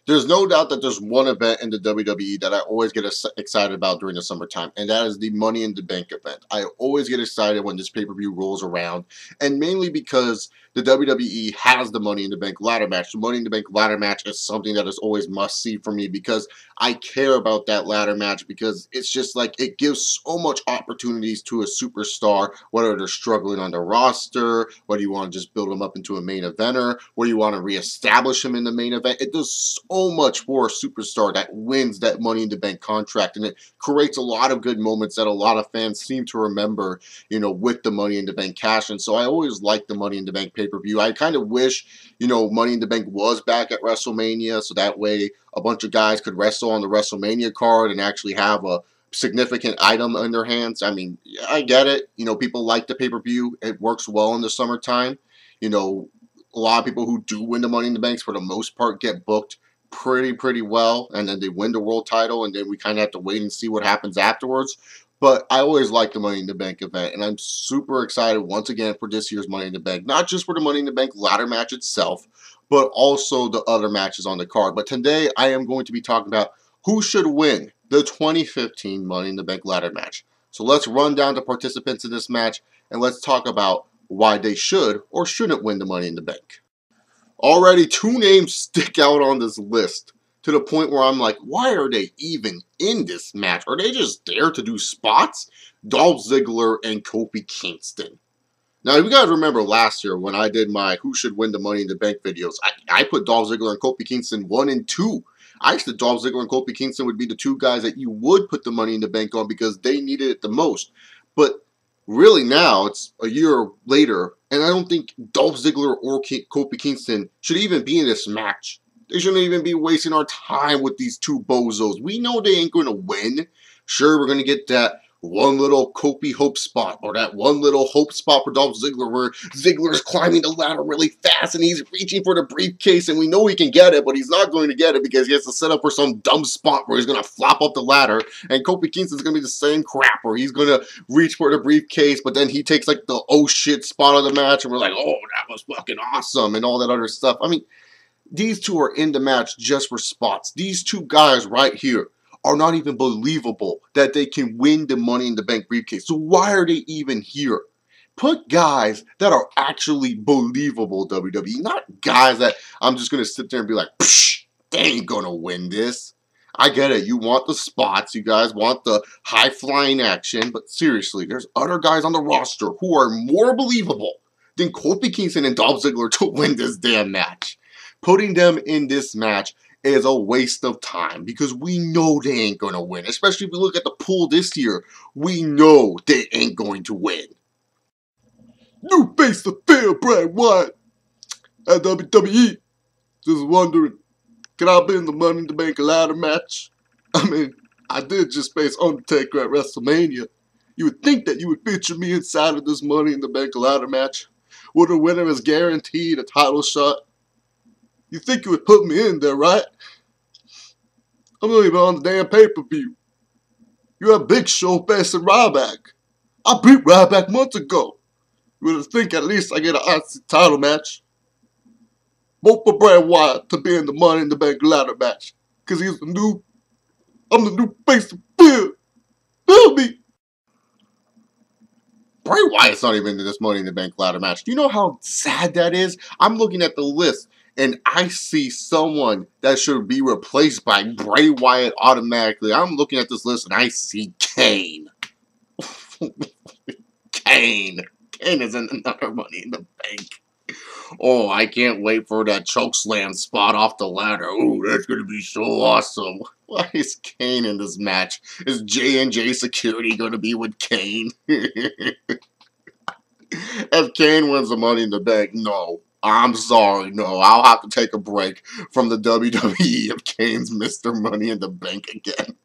There's no doubt that there's one event in the WWE that I always get excited about during the summertime, and that is the Money in the Bank event. I always get excited when this pay-per-view rolls around, and mainly because the WWE has the Money in the Bank ladder match. The Money in the Bank ladder match is something that is always must-see for me because I care about that ladder match because it's just like it gives so much opportunities to a superstar, whether they're struggling on the roster, whether you want to just build them up into a main eventer, whether you want to reestablish them in the main event. It does so much for a superstar that wins that Money in the Bank contract, and it creates a lot of good moments that a lot of fans seem to remember, you know, with the Money in the Bank cash. And so I always like the Money in the Bank pay-per-view. I kind of wish, you know, Money in the Bank was back at WrestleMania, so that way a bunch of guys could wrestle on the WrestleMania card and actually have a significant item in their hands. I mean, I get it. You know, people like the pay-per-view. It works well in the summertime. You know, a lot of people who do win the Money in the Banks, for the most part, get booked pretty well, and then they win the world title, and then we kind of have to wait and see what happens afterwards. But I always like the Money in the Bank event, and I'm super excited once again for this year's Money in the Bank. Not just for the Money in the Bank ladder match itself, but also the other matches on the card. But today, I am going to be talking about who should win the 2015 Money in the Bank ladder match. So let's run down the participants in this match, and let's talk about why they should or shouldn't win the Money in the Bank. Already, two names stick out on this list to the point where I'm like, why are they even in this match? Are they just there to do spots? Dolph Ziggler and Kofi Kingston. Now, if you guys remember last year when I did my Who Should Win the Money in the Bank videos, I put Dolph Ziggler and Kofi Kingston 1 and 2. I said Dolph Ziggler and Kofi Kingston would be the two guys that you would put the Money in the Bank on because they needed it the most. But really now, it's a year later, and I don't think Dolph Ziggler or Kofi Kingston should even be in this match. They shouldn't even be wasting our time with these two bozos. We know they ain't going to win. Sure, we're going to get that one little Kofi hope spot, or that one little hope spot for Dolph Ziggler where Ziggler's climbing the ladder really fast and he's reaching for the briefcase, and we know he can get it, but he's not going to get it because he has to set up for some dumb spot where he's going to flop up the ladder, and Kofi Kingston's going to be the same crap where he's going to reach for the briefcase, but then he takes like the oh shit spot of the match, and we're like, oh, that was fucking awesome, and all that other stuff. I mean, these two are in the match just for spots. These two guys right here are not even believable that they can win the Money in the Bank briefcase. So why are they even here? Put guys that are actually believable, WWE. Not guys that I'm just going to sit there and be like, psh, they ain't going to win this. I get it. You want the spots. You guys want the high-flying action. But seriously, there's other guys on the roster who are more believable than Kofi Kingston and Dolph Ziggler to win this damn match. Putting them in this match is a waste of time because we know they ain't going to win. Especially if we look at the pool this year, we know they ain't going to win. New face of fear, Bray Wyatt at WWE. Just wondering, can I be in the Money in the Bank ladder match? I mean, I did just face Undertaker at WrestleMania. You would think that you would feature me inside of this Money in the Bank ladder match, where the winner is guaranteed a title shot. You think you would put me in there, right? I'm not even on the damn pay-per-view. You have Big Show facing Ryback. I beat Ryback months ago. You would think at least I get an IC title match. Vote for Bray Wyatt to be in the Money in the Bank ladder match. Because I'm the new face of fear. Feel me? Bray Wyatt's not even in this Money in the Bank ladder match. Do you know how sad that is? I'm looking at the list, and I see someone that should be replaced by Bray Wyatt automatically. I'm looking at this list, and I see Kane. Kane. Kane is in another Money in the Bank. Oh, I can't wait for that chokeslam spot off the ladder. Oh, that's going to be so awesome. Why is Kane in this match? Is J&J Security going to be with Kane? If Kane wins the Money in the Bank, no. I'm sorry, no. I'll have to take a break from the WWE if Kane's Mr. Money in the Bank again.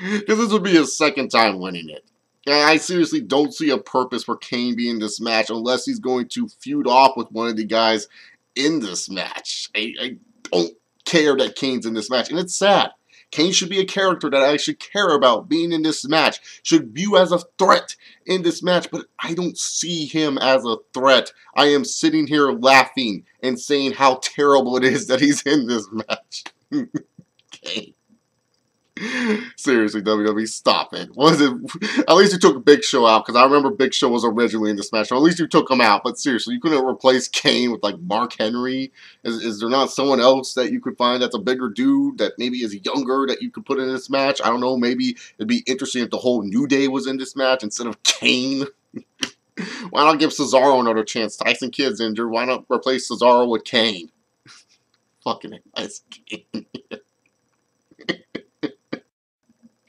Because this would be his second time winning it. I seriously don't see a purpose for Kane being in this match unless he's going to feud off with one of the guys in this match. I don't care that Kane's in this match, and it's sad. Kane should be a character that I should care about being in this match, should view as a threat in this match, but I don't see him as a threat. I am sitting here laughing and saying how terrible it is that he's in this match. Kane. Seriously, WWE, stop it. Was it? At least you took Big Show out, because I remember Big Show was originally in the Smash. At least you took him out. But seriously, you couldn't replace Kane with like Mark Henry. Is there not someone else that you could find that's a bigger dude that maybe is younger that you could put in this match? I don't know. Maybe it'd be interesting if the whole New Day was in this match instead of Kane. Why not give Cesaro another chance? Tyson Kidd's injured. Why not replace Cesaro with Kane? Fucking nice Kane.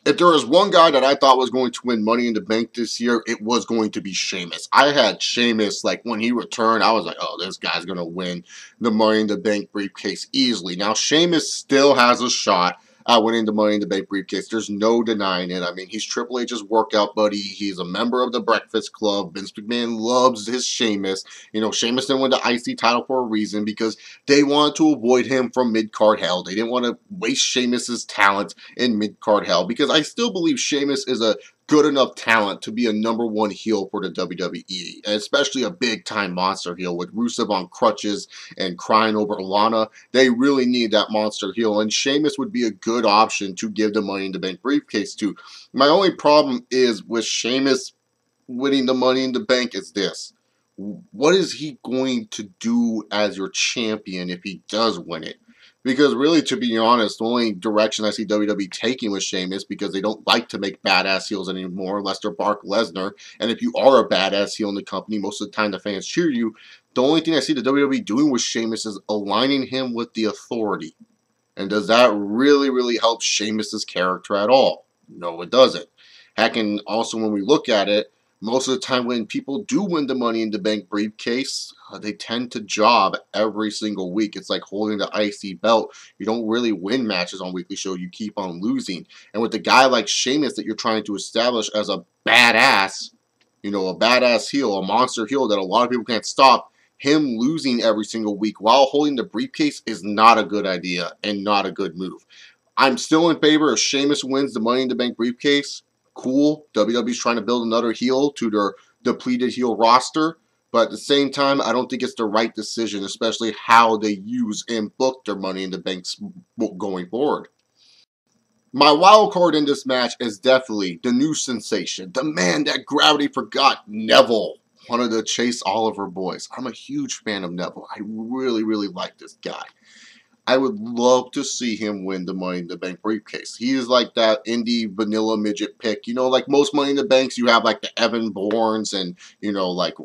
If there was one guy that I thought was going to win Money in the Bank this year, it was going to be Sheamus. I had Sheamus, like, when he returned, I was like, oh, this guy's going to win the Money in the Bank briefcase easily. Now, Sheamus still has a shot at winning the Money in the Bank briefcase. There's no denying it. I mean, he's Triple H's workout buddy. He's a member of the Breakfast Club. Vince McMahon loves his Sheamus. You know, Sheamus didn't win the IC title for a reason, because they wanted to avoid him from mid-card hell. They didn't want to waste Sheamus's talent in mid-card hell, because I still believe Sheamus is a good enough talent to be a #1 heel for the WWE, and especially a big-time monster heel with Rusev on crutches and crying over Lana. They really need that monster heel, and Sheamus would be a good option to give the Money in the Bank briefcase to. My only problem is with Sheamus winning the Money in the Bank is this. What is he going to do as your champion if he does win it? Because really, to be honest, the only direction I see WWE taking with Sheamus, because they don't like to make badass heels anymore unless they're Brock Lesnar. And if you are a badass heel in the company, most of the time the fans cheer you. The only thing I see the WWE doing with Sheamus is aligning him with the Authority. And does that really, really help Sheamus's character at all? No, it doesn't. Heck, and also when we look at it, most of the time when people do win the Money in the Bank briefcase, they tend to job every single week. It's like holding the IC belt. You don't really win matches on weekly show. You keep on losing. And with a guy like Sheamus that you're trying to establish as a badass, you know, a badass heel, a monster heel that a lot of people can't stop, him losing every single week while holding the briefcase is not a good idea and not a good move. I'm still in favor if Sheamus wins the Money in the Bank briefcase. Cool. WWE's trying to build another heel to their depleted heel roster. But at the same time, I don't think it's the right decision, especially how they use and book their Money in the Banks going forward. My wild card in this match is definitely the new sensation, the man that gravity forgot, Neville, one of the Chase Oliver boys. I'm a huge fan of Neville. I really, really like this guy. I would love to see him win the Money in the Bank briefcase. He is like that indie vanilla midget pick. You know, like most Money in the Banks, you have like the Evan Bournes and, you know, like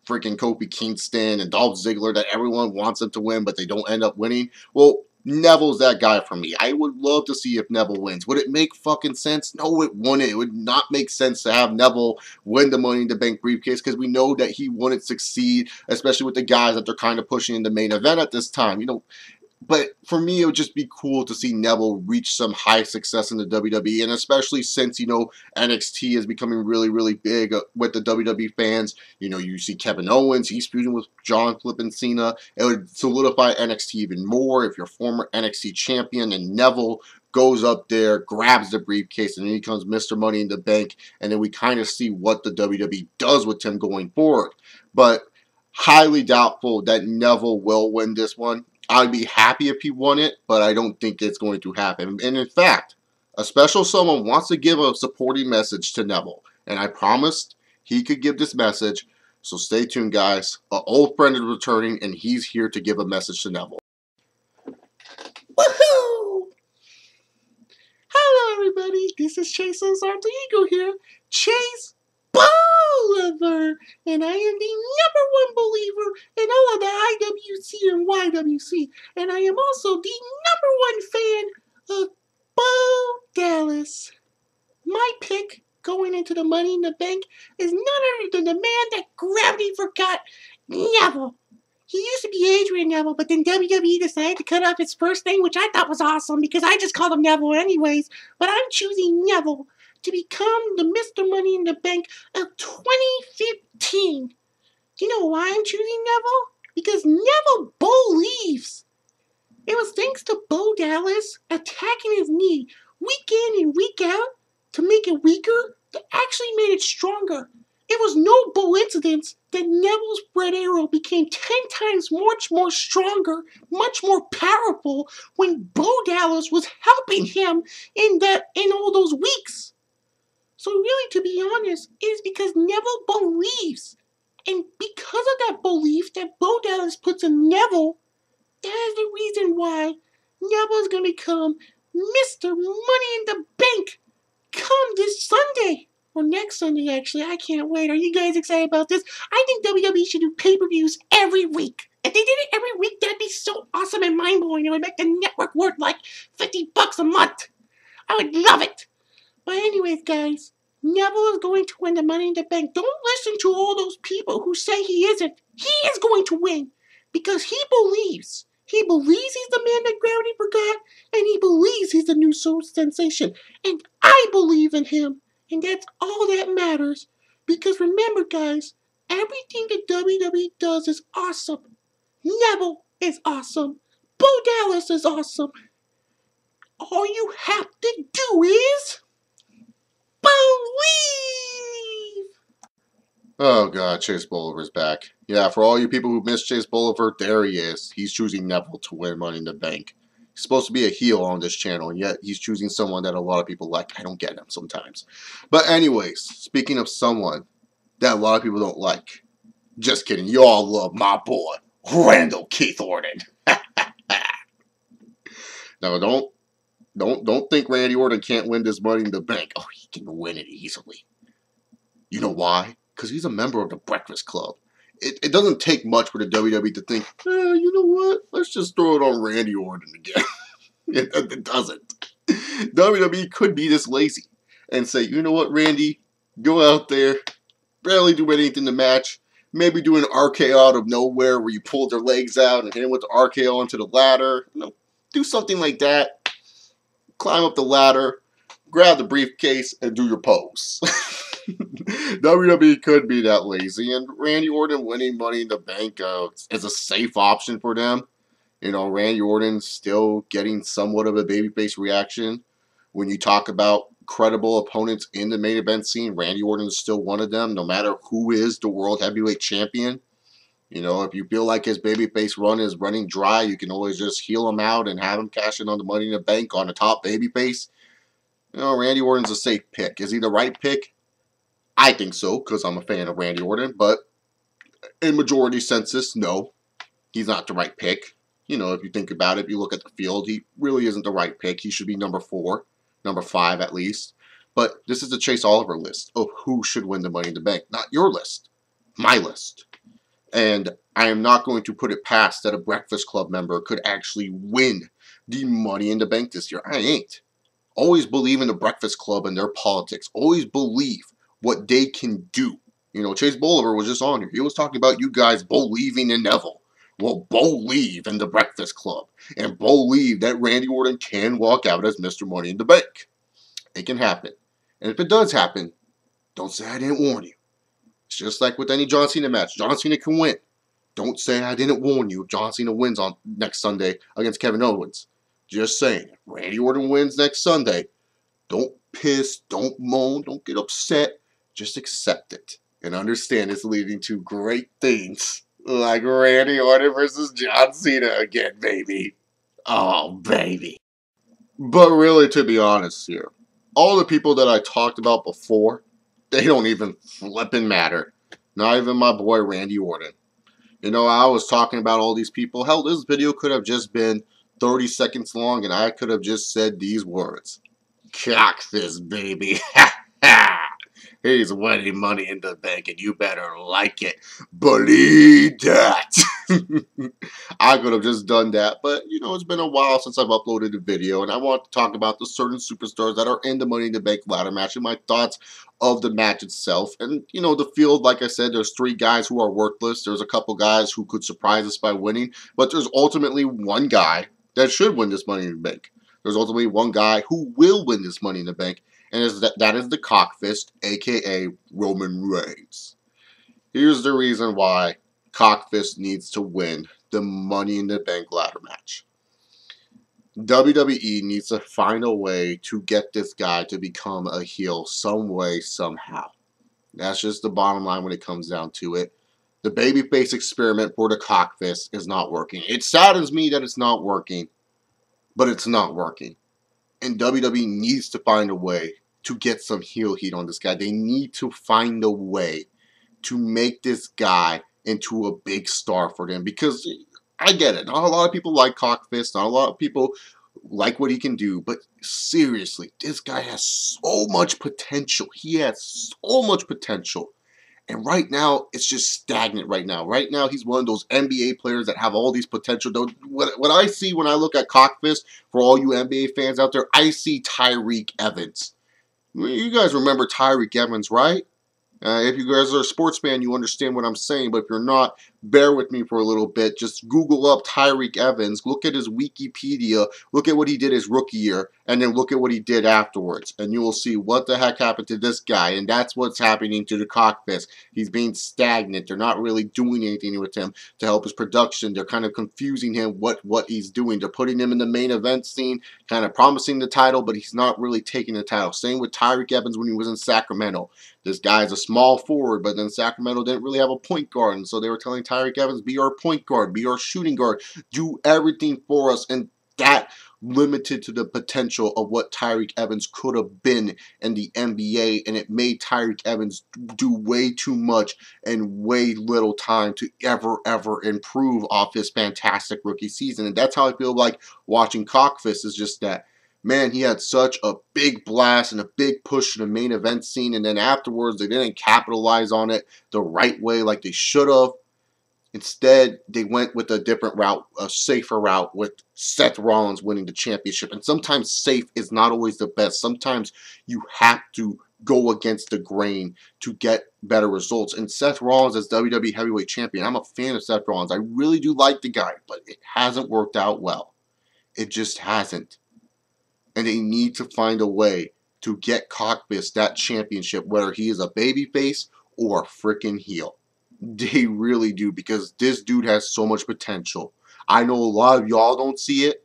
freaking Kofi Kingston and Dolph Ziggler that everyone wants them to win, but they don't end up winning. Well, Neville's that guy for me. I would love to see if Neville wins. Would it make fucking sense? No, it wouldn't. It would not make sense to have Neville win the Money in the Bank briefcase, because we know that he wouldn't succeed, especially with the guys that they're kind of pushing in the main event at this time. You know, but for me, it would just be cool to see Neville reach some high success in the WWE, and especially since, you know, NXT is becoming really, really big with the WWE fans. You know, you see Kevin Owens, he's feuding with John Flippin' Cena. It would solidify NXT even more if your former NXT champion and Neville goes up there, grabs the briefcase, and then he becomes Mr. Money in the Bank, and then we kind of see what the WWE does with him going forward. But highly doubtful that Neville will win this one. I'd be happy if he won it, but I don't think it's going to happen. And in fact, a special someone wants to give a supporting message to Neville. And I promised he could give this message. So stay tuned, guys. An old friend is returning, and he's here to give a message to Neville. Woohoo! Hello, everybody. This is Chase Alter Ego here. Chase Bolivar, and I am the #1 believer in all of the IWC and YWC, and I am also the #1 fan of Bo Dallas. My pick going into the Money in the Bank is none other than the man that gravity forgot, Neville. He used to be Adrian Neville, but then WWE decided to cut off his first name, which I thought was awesome because I just called him Neville anyways. But I'm choosing Neville to become the Mr. Money in the Bank of 2015. Do you know why I'm choosing Neville? Because Neville believes. It was thanks to Bo Dallas attacking his knee week in and week out to make it weaker that actually made it stronger. It was no coincidence that Neville's red arrow became 10 times much more stronger, much more powerful when Bo Dallas was helping him in all those weeks. So really, to be honest, it is because Neville believes. And because of that belief that Bo Dallas puts in Neville, that is the reason why Neville is going to become Mr. Money in the Bank come this Sunday. Or next Sunday, actually. I can't wait. Are you guys excited about this? I think WWE should do pay-per-views every week. If they did it every week, that'd be so awesome and mind-blowing. It would make the network worth like $50 a month. I would love it. But anyways, guys, Neville is going to win the Money in the Bank. Don't listen to all those people who say he isn't. He is going to win because he believes. He believes he's the man that gravity forgot, and he believes he's the new soul sensation. And I believe in him, and that's all that matters. Because remember, guys, everything that WWE does is awesome. Neville is awesome. Bo Dallas is awesome. All you have to do is believe. Oh god, Chase Bolivar's back. Yeah, for all you people who missed Chase Bolivar, there he is. He's choosing Neville to win Money in the Bank. He's supposed to be a heel on this channel, and yet he's choosing someone that a lot of people like. I don't get him sometimes. But anyways, speaking of someone that a lot of people don't like. Just kidding, you all love my boy, Randall Keith Orton. Now don't think Randy Orton can't win this Money in the Bank. Oh, he can win it easily. You know why? Because he's a member of the Breakfast Club. It doesn't take much for the WWE to think, you know what? Let's just throw it on Randy Orton again. It doesn't. WWE could be this lazy and say, you know what, Randy? Go out there, barely do anything in the match. Maybe do an RKO out of nowhere where you pull their legs out and hit him with the RKO onto the ladder. You know, do something like that. Climb up the ladder, grab the briefcase, and do your pose. WWE could be that lazy, and Randy Orton winning Money in the Bank is a safe option for them. You know, Randy Orton's still getting somewhat of a babyface reaction. When you talk about credible opponents in the main event scene, Randy Orton is still one of them, no matter who is the World Heavyweight Champion. You know, if you feel like his babyface run is running dry, you can always just heal him out and have him cash in on the Money in the Bank on the top babyface. You know, Randy Orton's a safe pick. Is he the right pick? I think so, because I'm a fan of Randy Orton, but in majority census, no, he's not the right pick. You know, if you think about it, if you look at the field, he really isn't the right pick. He should be number 4, number 5 at least. But this is the Chase Oliver list of who should win the Money in the Bank. Not your list, my list. And I am not going to put it past that a Breakfast Club member could actually win the Money in the Bank this year. I ain't. Always believe in the Breakfast Club and their politics. Always believe what they can do. You know, Chase Bolivar was just on here. He was talking about you guys believing in Neville. Well, believe in the Breakfast Club. And believe that Randy Orton can walk out as Mr. Money in the Bank. It can happen. And if it does happen, don't say I didn't warn you. It's just like with any John Cena match. John Cena can win. Don't say I didn't warn you if John Cena wins on next Sunday against Kevin Owens. Just saying, if Randy Orton wins next Sunday, don't piss, don't moan, don't get upset. Just accept it and understand it's leading to great things like Randy Orton versus John Cena again, baby. Oh, baby. But really, to be honest here, all the people that I talked about before, they don't even flippin' matter. Not even my boy Randy Orton. You know, I was talking about all these people. Hell, this video could have just been 30 seconds long and I could have just said these words. Cockfist, baby. Ha ha! He's winning Money in the Bank and you better like it. Believe that. I could have just done that, but you know, it's been a while since I've uploaded a video and I want to talk about the certain superstars that are in the Money in the Bank ladder match and my thoughts of the match itself. And you know, the field, like I said, there's 3 guys who are worthless. There's a couple guys who could surprise us by winning, but there's ultimately one guy that should win this Money in the Bank. There's ultimately one guy who will win this Money in the Bank, and that is the Cockfist, a.k.a. Roman Reigns. Here's the reason why Cockfist needs to win the Money in the Bank ladder match. WWE needs to find a way to get this guy to become a heel some way, somehow. That's just the bottom line when it comes down to it. The babyface experiment for the Cockfist is not working. It saddens me that it's not working, but it's not working. And WWE needs to find a way to get some heel heat on this guy. They need to find a way to make this guy into a big star for them. Because I get it. Not a lot of people like Cockfist. Not a lot of people like what he can do. But seriously, this guy has so much potential. He has so much potential. And right now, it's just stagnant right now. Right now, he's one of those NBA players that have all these potential. What I see when I look at Cockfist, for all you NBA fans out there, I see Tyreek Evans. You guys remember Tyreek Evans, right? If you guys are a sports fan, you understand what I'm saying. But if you're not, bear with me for a little bit. Just Google up Tyreek Evans. Look at his Wikipedia. Look at what he did his rookie year. And then look at what he did afterwards. And you will see what the heck happened to this guy. And that's what's happening to the Cockfist. He's being stagnant. They're not really doing anything with him to help his production. They're kind of confusing him what he's doing. They're putting him in the main event scene, kind of promising the title, but he's not really taking the title. Same with Tyreek Evans when he was in Sacramento. This guy's a small forward, but then Sacramento didn't really have a point guard. And so they were telling Tyreek Evans, be our point guard, be our shooting guard, do everything for us. And that limited to the potential of what Tyreek Evans could have been in the NBA. And it made Tyreek Evans do way too much and way little time to ever improve off his fantastic rookie season. And that's how I feel like watching Cockfist, is just that, man, he had such a big blast and a big push to the main event scene, and then afterwards they didn't capitalize on it the right way like they should have. Instead, they went with a different route, a safer route, with Seth Rollins winning the championship. And sometimes safe is not always the best. Sometimes you have to go against the grain to get better results. And Seth Rollins as WWE Heavyweight Champion, I'm a fan of Seth Rollins. I really do like the guy, but it hasn't worked out well. It just hasn't. And they need to find a way to get Cockfist that championship, whether he is a babyface or a freaking heel. They really do, because this dude has so much potential. I know a lot of y'all don't see it.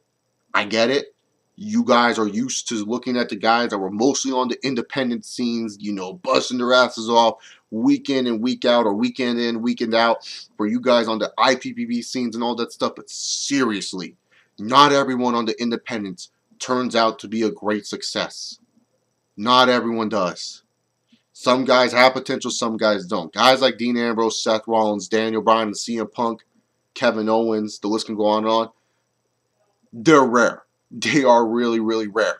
I get it. You guys are used to looking at the guys that were mostly on the independent scenes, you know, busting their asses off week in and week out, or weekend in, weekend out, for you guys on the IPPV scenes and all that stuff. But seriously, not everyone on the independents turns out to be a great success. Not everyone does. Some guys have potential, some guys don't. Guys like Dean Ambrose, Seth Rollins, Daniel Bryan, and CM Punk, Kevin Owens, the list can go on and on. They're rare. They are really rare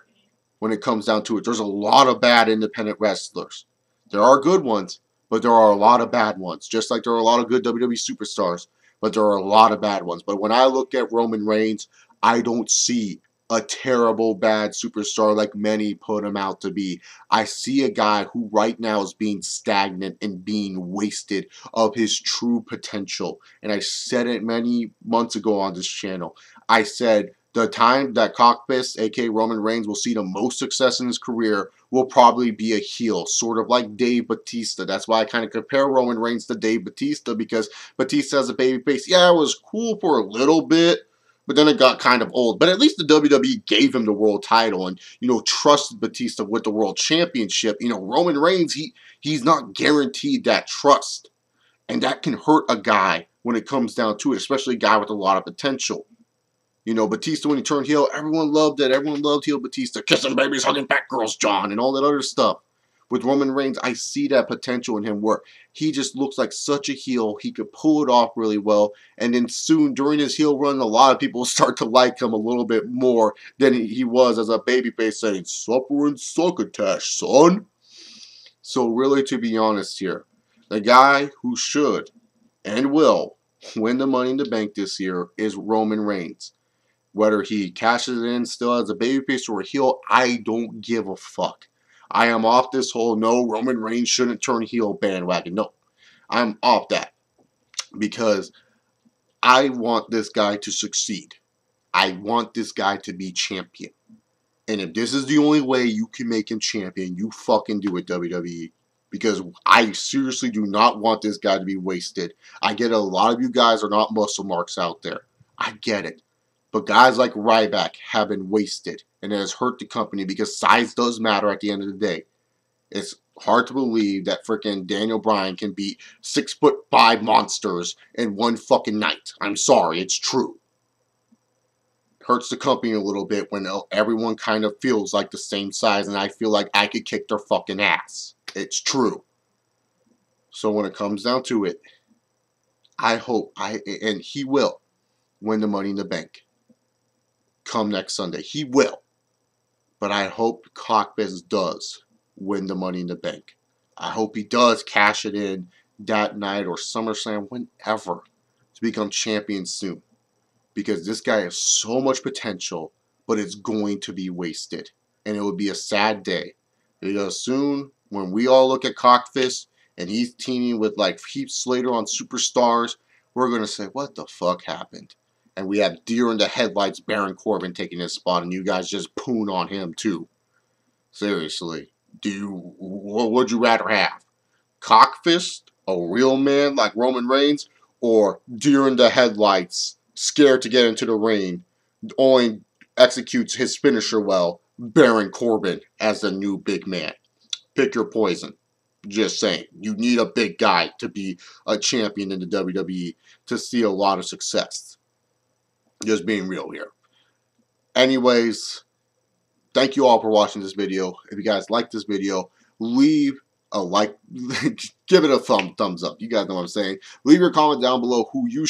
when it comes down to it. There's a lot of bad independent wrestlers. There are good ones, but there are a lot of bad ones. Just like there are a lot of good WWE superstars, but there are a lot of bad ones. But when I look at Roman Reigns, I don't see a terrible bad superstar like many put him out to be. I see a guy who right now is being stagnant and being wasted of his true potential. And I said it many months ago on this channel. I said the time that Cockfist, aka Roman Reigns, will see the most success in his career will probably be a heel, sort of like Dave Bautista. That's why I kind of compare Roman Reigns to Dave Bautista, because Bautista as a babyface, yeah, it was cool for a little bit, but then it got kind of old. But at least the WWE gave him the world title and, you know, trusted Batista with the world championship. You know, Roman Reigns, he's not guaranteed that trust. And that can hurt a guy when it comes down to it, especially a guy with a lot of potential. You know, Batista, when he turned heel, everyone loved it. Everyone loved heel Batista. Kissing babies, hugging fat girls, John, and all that other stuff. With Roman Reigns, I see that potential in him where he just looks like such a heel. He could pull it off really well. And then soon, during his heel run, a lot of people start to like him a little bit more than he was as a babyface, saying, "Supper and succotash, son." So really, to be honest here, the guy who should and will win the Money in the Bank this year is Roman Reigns. Whether he cashes it in still as a babyface or a heel, I don't give a fuck. I am off this whole no, Roman Reigns shouldn't turn heel bandwagon. No, I'm off that, because I want this guy to succeed. I want this guy to be champion. And if this is the only way you can make him champion, you fucking do it, WWE. Because I seriously do not want this guy to be wasted. I get a lot of you guys are not muscle marks out there. I get it. But guys like Ryback have been wasted. And it has hurt the company, because size does matter at the end of the day. It's hard to believe that freaking Daniel Bryan can beat 6'5" monsters in one fucking night. I'm sorry, it's true. Hurts the company a little bit when everyone kind of feels like the same size and I feel like I could kick their fucking ass. It's true. So when it comes down to it, I hope and he will win the Money in the Bank come next Sunday. He will. But I hope Cockfist does win the Money in the Bank. I hope he does cash it in that night or SummerSlam, whenever, to become champion soon. Because this guy has so much potential, but it's going to be wasted. And it would be a sad day. Because soon, when we all look at Cockfist, and he's teaming with like Heath Slater on Superstars, we're going to say, what the fuck happened? And we have deer in the headlights Baron Corbin taking his spot, and you guys just poon on him too. Seriously. What would you rather have? Cockfist, a real man like Roman Reigns, or deer in the headlights, scared to get into the ring, only executes his finisher well, Baron Corbin as the new big man? Pick your poison. Just saying. You need a big guy to be a champion in the WWE to see a lot of success. Just being real here. Anyways, thank you all for watching this video. If you guys like this video, leave a like, give it a thumbs up. You guys know what I'm saying. Leave your comment down below who you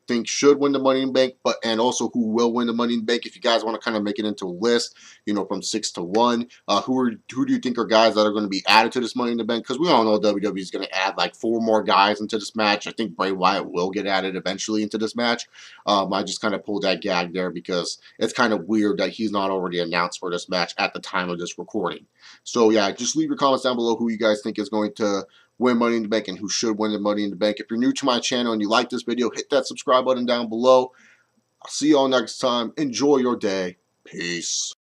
think should win the Money in the Bank, and also who will win the Money in the Bank. If you guys want to kind of make it into a list, you know, from 6 to 1, who do you think are guys that are going to be added to this Money in the Bank? Because we all know WWE is going to add like 4 more guys into this match. I think Bray Wyatt will get added eventually into this match. I just kind of pulled that gag there because it's kind of weird that he's not already announced for this match at the time of this recording. So yeah, just leave your comments down below who you guys think is going to win Money in the Bank and who should win the Money in the Bank. If you're new to my channel and you like this video, hit that subscribe button down below. I'll see you all next time. Enjoy your day. Peace.